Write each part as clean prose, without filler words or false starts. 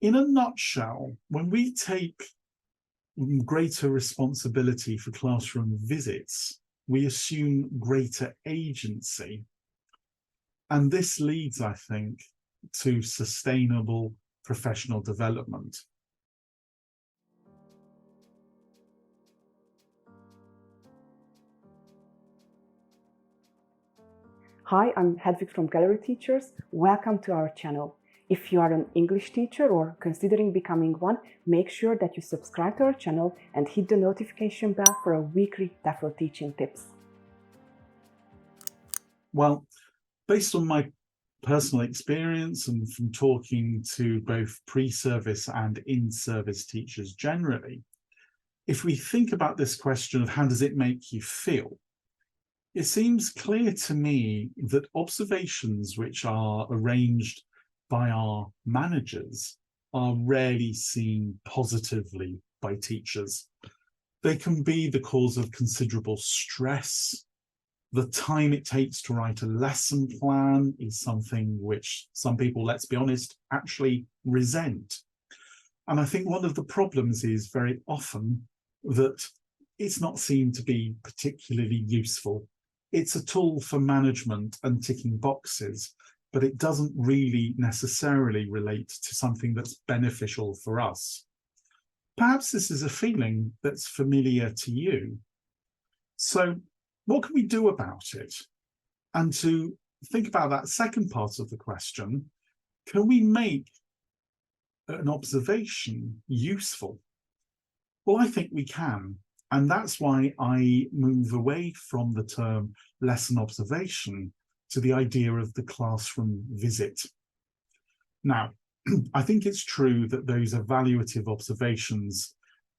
In a nutshell, when we take greater responsibility for classroom visits, we assume greater agency. And this leads, I think, to sustainable professional development. Hi, I'm Hedvig from Gallery Teachers. Welcome to our channel. If you are an English teacher or considering becoming one, make sure that you subscribe to our channel and hit the notification bell for a weekly TEFL teaching tips. Well, based on my personal experience and from talking to both pre-service and in-service teachers generally, if we think about this question of how does it make you feel, it seems clear to me that observations which are arranged by our managers are rarely seen positively by teachers. They can be the cause of considerable stress. The time it takes to write a lesson plan is something which some people, let's be honest, actually resent. And I think one of the problems is very often that it's not seen to be particularly useful. It's a tool for management and ticking boxes, but it doesn't really necessarily relate to something that's beneficial for us. Perhaps this is a feeling that's familiar to you. So what can we do about it? And to think about that second part of the question, can we make an observation useful? Well, I think we can. And that's why I move away from the term lesson observation to the idea of the classroom visit. Now, I think it's true that those evaluative observations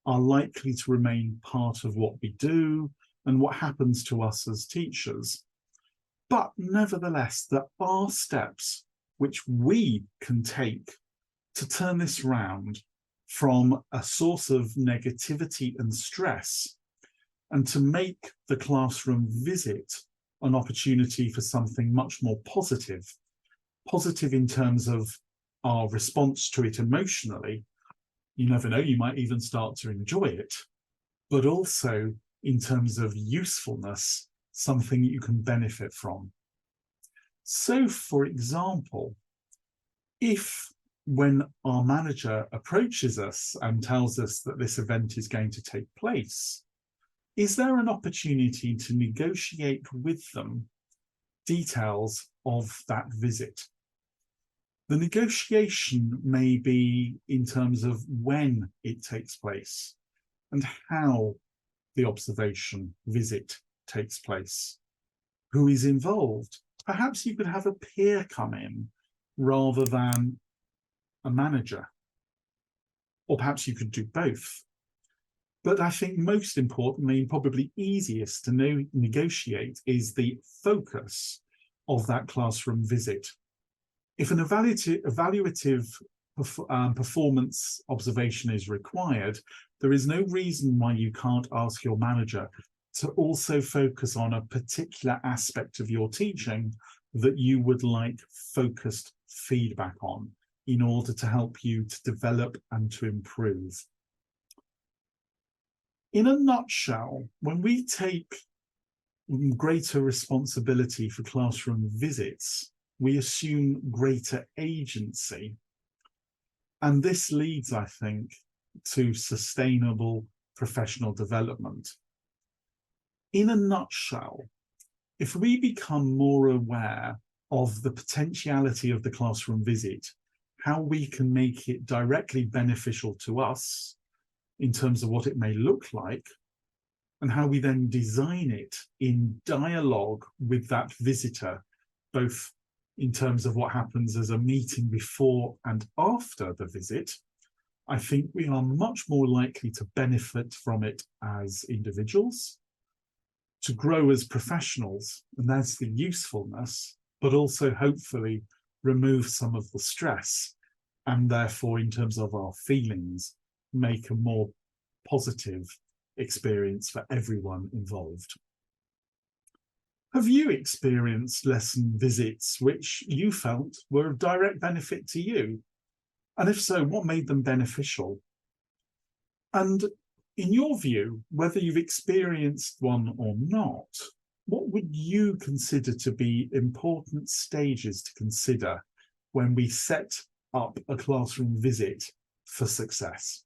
are likely to remain part of what we do and what happens to us as teachers. But nevertheless, there are steps which we can take to turn this round from a source of negativity and stress and to make the classroom visit an opportunity for something much more positive. Positive in terms of our response to it emotionally. You never know, you might even start to enjoy it, but also in terms of usefulness, something you can benefit from. So, for example, if when our manager approaches us and tells us that this event is going to take place, is there an opportunity to negotiate with them details of that visit? The negotiation may be in terms of when it takes place and how the observation visit takes place, who is involved. Perhaps you could have a peer come in rather than a manager, or perhaps you could do both. But I think most importantly, and probably easiest to negotiate, is the focus of that classroom visit. If an evaluative performance observation is required, there is no reason why you can't ask your manager to also focus on a particular aspect of your teaching that you would like focused feedback on in order to help you to develop and to improve. In a nutshell, when we take greater responsibility for classroom visits, we assume greater agency. And this leads, I think, to sustainable professional development. In a nutshell, if we become more aware of the potentiality of the classroom visit, how we can make it directly beneficial to us in terms of what it may look like, and how we then design it in dialogue with that visitor, both in terms of what happens as a meeting before and after the visit, I think we are much more likely to benefit from it as individuals, to grow as professionals, and that's the usefulness, but also hopefully remove some of the stress, and therefore in terms of our feelings, make a more positive experience for everyone involved. Have you experienced lesson visits which you felt were of direct benefit to you? And if so, what made them beneficial? And in your view, whether you've experienced one or not, what would you consider to be important stages to consider when we set up a classroom visit for success?